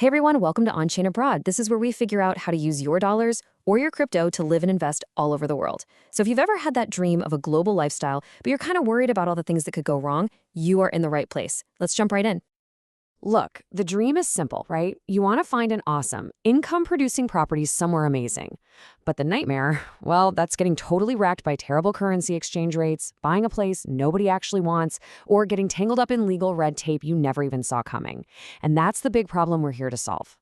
Hey everyone, welcome to On-Chain Abroad. This is where we figure out how to use your dollars or your crypto to live and invest all over the world. So if you've ever had that dream of a global lifestyle, but you're kind of worried about all the things that could go wrong, you are in the right place. Let's jump right in. Look, the dream is simple, right? You want to find an awesome, income-producing property somewhere amazing. But the nightmare, well, that's getting totally wrecked by terrible currency exchange rates, buying a place nobody actually wants, or getting tangled up in legal red tape you never even saw coming. And that's the big problem we're here to solve.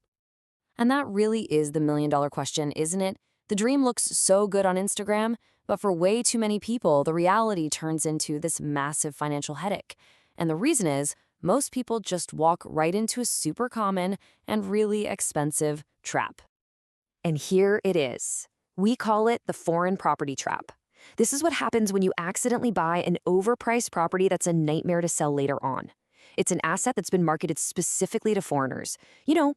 And that really is the million-dollar question, isn't it? The dream looks so good on Instagram, but for way too many people, the reality turns into this massive financial headache. And the reason is, most people just walk right into a super common and really expensive trap. And here it is. We call it the foreign property trap. This is what happens when you accidentally buy an overpriced property that's a nightmare to sell later on. It's an asset that's been marketed specifically to foreigners,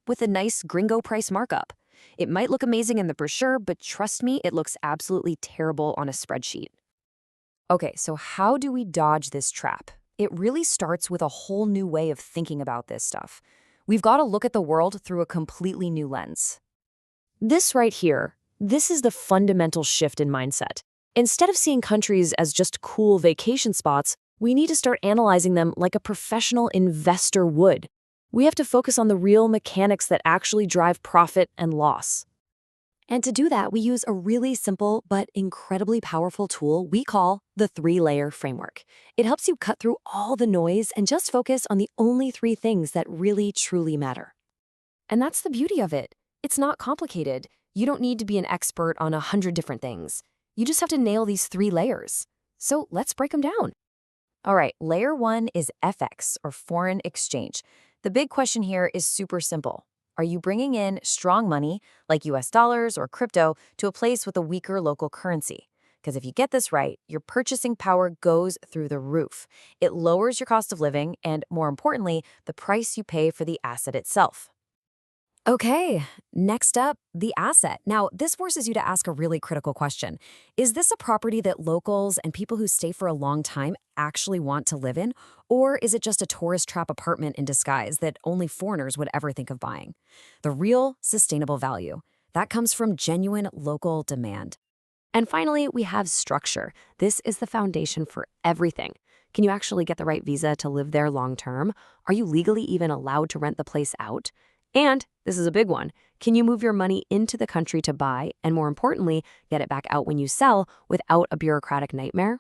with a nice gringo price markup. It might look amazing in the brochure, but trust me, it looks absolutely terrible on a spreadsheet. Okay, so how do we dodge this trap? It really starts with a whole new way of thinking about this stuff. We've got to look at the world through a completely new lens. This right here, this is the fundamental shift in mindset. Instead of seeing countries as just cool vacation spots, we need to start analyzing them like a professional investor would. We have to focus on the real mechanics that actually drive profit and loss. And to do that, we use a really simple but incredibly powerful tool we call the three-layer framework. It helps you cut through all the noise and just focus on the only three things that really, truly matter. And that's the beauty of it. It's not complicated. You don't need to be an expert on 100 different things. You just have to nail these three layers. So let's break them down. All right, layer one is FX, or foreign exchange. The big question here is super simple. Are you bringing in strong money, like US dollars or crypto, to a place with a weaker local currency? Because if you get this right, your purchasing power goes through the roof. It lowers your cost of living and, more importantly, the price you pay for the asset itself. Okay, next up, the asset. Now, this forces you to ask a really critical question. Is this a property that locals and people who stay for a long time actually want to live in? Or is it just a tourist trap apartment in disguise that only foreigners would ever think of buying? The real sustainable value, that comes from genuine local demand. And finally, we have structure. This is the foundation for everything. Can you actually get the right visa to live there long term? Are you legally even allowed to rent the place out? And, this is a big one, can you move your money into the country to buy, and more importantly, get it back out when you sell without a bureaucratic nightmare?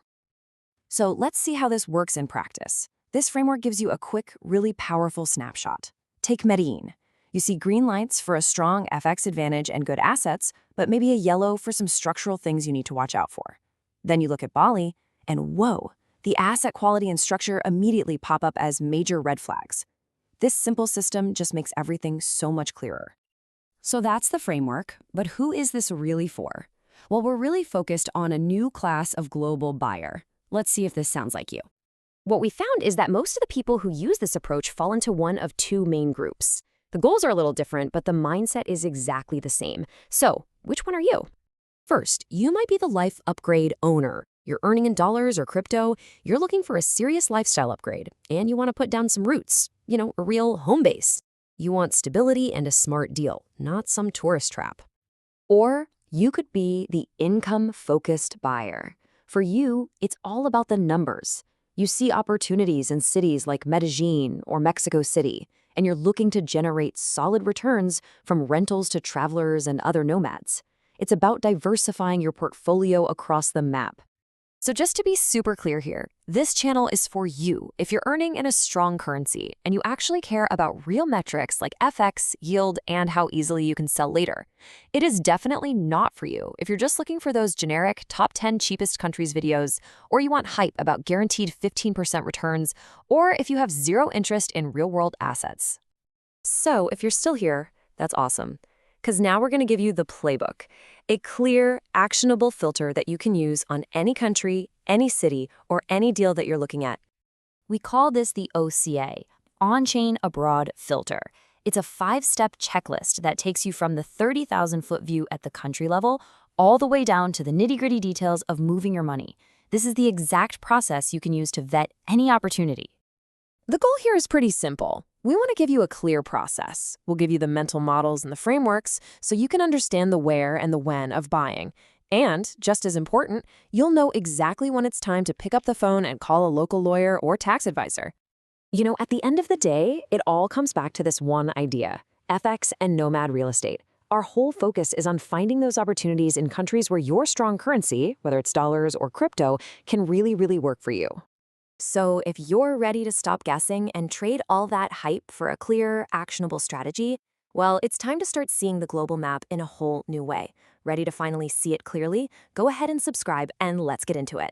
So let's see how this works in practice. This framework gives you a quick, really powerful snapshot. Take Medellin. You see green lights for a strong FX advantage and good assets, but maybe a yellow for some structural things you need to watch out for. Then you look at Bali, and whoa, the asset quality and structure immediately pop up as major red flags. This simple system just makes everything so much clearer. So that's the framework, but who is this really for? Well, we're really focused on a new class of global buyer. Let's see if this sounds like you. What we found is that most of the people who use this approach fall into one of two main groups. The goals are a little different, but the mindset is exactly the same. So, which one are you? First, you might be the life upgrade owner. You're earning in dollars or crypto, you're looking for a serious lifestyle upgrade, and you want to put down some roots, a real home base. You want stability and a smart deal, not some tourist trap. Or you could be the income-focused buyer. For you, it's all about the numbers. You see opportunities in cities like Medellin or Mexico City, and you're looking to generate solid returns from rentals to travelers and other nomads. It's about diversifying your portfolio across the map. So just to be super clear here, this channel is for you if you're earning in a strong currency and you actually care about real metrics like FX, yield, and how easily you can sell later. It is definitely not for you if you're just looking for those generic top 10 cheapest countries videos, or you want hype about guaranteed 15% returns, or if you have zero interest in real-world assets. So if you're still here, that's awesome. Because now we're going to give you the playbook, a clear, actionable filter that you can use on any country, any city, or any deal that you're looking at. We call this the OCA, On-Chain Abroad Filter. It's a 5-step checklist that takes you from the 30,000-foot view at the country level all the way down to the nitty-gritty details of moving your money. This is the exact process you can use to vet any opportunity. The goal here is pretty simple. We want to give you a clear process. We'll give you the mental models and the frameworks so you can understand the where and the when of buying. And, just as important, you'll know exactly when it's time to pick up the phone and call a local lawyer or tax advisor. At the end of the day, it all comes back to this one idea: FX and nomad real estate. Our whole focus is on finding those opportunities in countries where your strong currency, whether it's dollars or crypto, can really, really work for you. So, if you're ready to stop guessing and trade all that hype for a clear, actionable strategy, well, it's time to start seeing the global map in a whole new way. Ready to finally see it clearly? Go ahead and subscribe, and let's get into it.